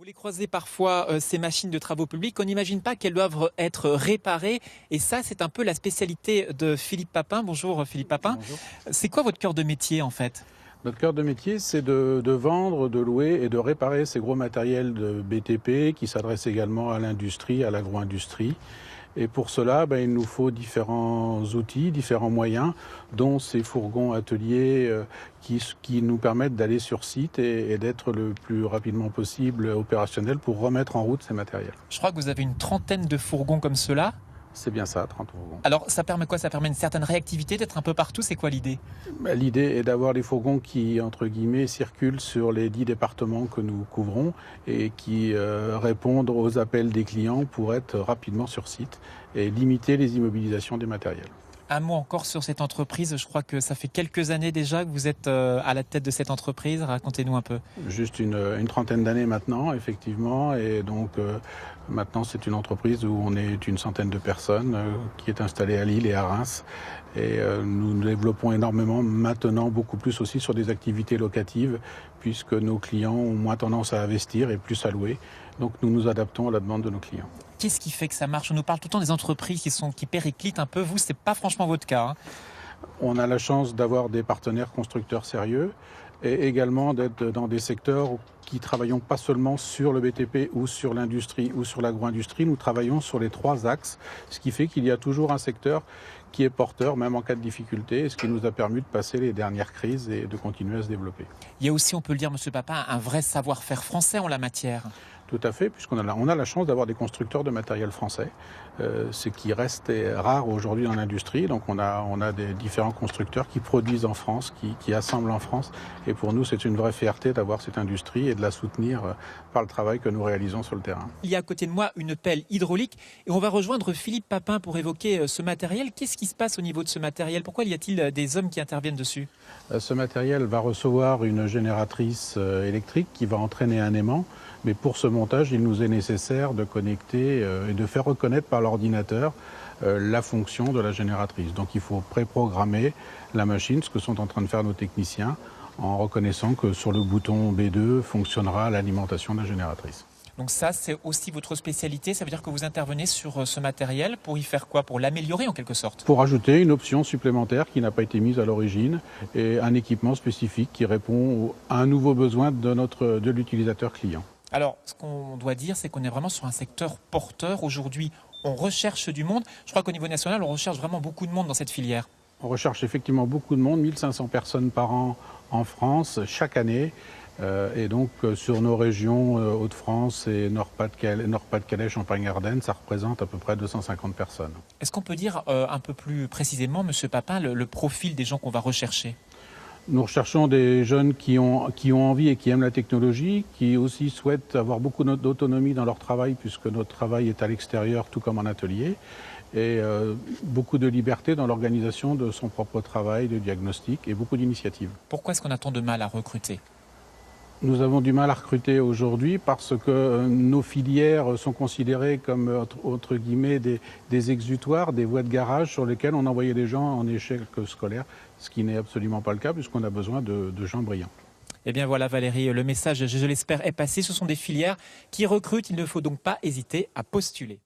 les croisez parfois, ces machines de travaux publics, on n'imagine pas qu'elles doivent être réparées. Et ça, c'est un peu la spécialité de Philippe Papin. Bonjour Philippe Papin. Bonjour. C'est quoi votre cœur de métier en fait? Notre cœur de métier, c'est de vendre, de louer et de réparer ces gros matériels de BTP qui s'adressent également à l'industrie, à l'agro-industrie. Et pour cela, il nous faut différents outils, différents moyens, dont ces fourgons ateliers qui nous permettent d'aller sur site et d'être le plus rapidement possible opérationnel pour remettre en route ces matériels. Je crois que vous avez une trentaine de fourgons comme cela. C'est bien ça, 30 fourgons. Alors ça permet quoi? Ça permet une certaine réactivité, d'être un peu partout. C'est quoi l'idée? L'idée est d'avoir des fourgons qui, entre guillemets, circulent sur les 10 départements que nous couvrons et qui répondent aux appels des clients pour être rapidement sur site et limiter les immobilisations des matériels. Un mot encore sur cette entreprise. Je crois que ça fait quelques années déjà que vous êtes à la tête de cette entreprise. Racontez-nous un peu. Juste une trentaine d'années maintenant, effectivement. Et donc maintenant, c'est une entreprise où on est une centaine de personnes qui est installée à Lille et à Reims. Et nous développons énormément maintenant, beaucoup plus aussi sur des activités locatives, puisque nos clients ont moins tendance à investir et plus à louer. Donc nous nous adaptons à la demande de nos clients. Qu'est-ce qui fait que ça marche? On nous parle tout le temps des entreprises qui périclitent un peu. Vous, c'est pas franchement votre cas. On a la chance d'avoir des partenaires constructeurs sérieux et également d'être dans des secteurs qui travaillons pas seulement sur le BTP ou sur l'industrie ou sur l'agro-industrie. Nous travaillons sur les 3 axes, ce qui fait qu'il y a toujours un secteur qui est porteur, même en cas de difficulté, ce qui nous a permis de passer les dernières crises et de continuer à se développer. Il y a aussi, on peut le dire, Monsieur Papin, un vrai savoir-faire français en la matière. Tout à fait, puisqu'on a la chance d'avoir des constructeurs de matériel français, ce qui reste rare aujourd'hui dans l'industrie. Donc on a des différents constructeurs qui produisent en France, qui assemblent en France. Et pour nous, c'est une vraie fierté d'avoir cette industrie et de la soutenir par le travail que nous réalisons sur le terrain. Il y a à côté de moi une pelle hydraulique et on va rejoindre Philippe Papin pour évoquer ce matériel. Qu'est-ce qui se passe au niveau de ce matériel? Pourquoi y a-t-il des hommes qui interviennent dessus? Ce matériel va recevoir une génératrice électrique qui va entraîner un aimant. Mais pour ce montage, il nous est nécessaire de connecter et de faire reconnaître par l'ordinateur la fonction de la génératrice. Donc il faut préprogrammer la machine, ce que sont en train de faire nos techniciens, en reconnaissant que sur le bouton B2 fonctionnera l'alimentation de la génératrice. Donc ça, c'est aussi votre spécialité. Ça veut dire que vous intervenez sur ce matériel pour y faire quoi? Pour l'améliorer en quelque sorte? Pour ajouter une option supplémentaire qui n'a pas été mise à l'origine et un équipement spécifique qui répond à un nouveau besoin de l'utilisateur client. Alors, ce qu'on doit dire, c'est qu'on est vraiment sur un secteur porteur. Aujourd'hui, on recherche du monde. Je crois qu'au niveau national, on recherche vraiment beaucoup de monde dans cette filière. On recherche effectivement beaucoup de monde, 1500 personnes par an en France, chaque année. Et donc, sur nos régions Hauts-de-France et Nord-Pas-de-Calais, Champagne-Ardenne, ça représente à peu près 250 personnes. Est-ce qu'on peut dire un peu plus précisément, Monsieur Papin, le profil des gens qu'on va rechercher? Nous recherchons des jeunes qui ont envie et qui aiment la technologie, qui aussi souhaitent avoir beaucoup d'autonomie dans leur travail, puisque notre travail est à l'extérieur, tout comme en atelier, et beaucoup de liberté dans l'organisation de son propre travail, de diagnostic, et beaucoup d'initiatives. Pourquoi est-ce qu'on a tant de mal à recruter? Nous avons du mal à recruter aujourd'hui parce que nos filières sont considérées comme, entre guillemets, des exutoires, des voies de garage sur lesquelles on envoyait des gens en échec scolaire, ce qui n'est absolument pas le cas puisqu'on a besoin de gens brillants. Eh bien voilà Valérie, le message, je l'espère, est passé. Ce sont des filières qui recrutent, il ne faut donc pas hésiter à postuler.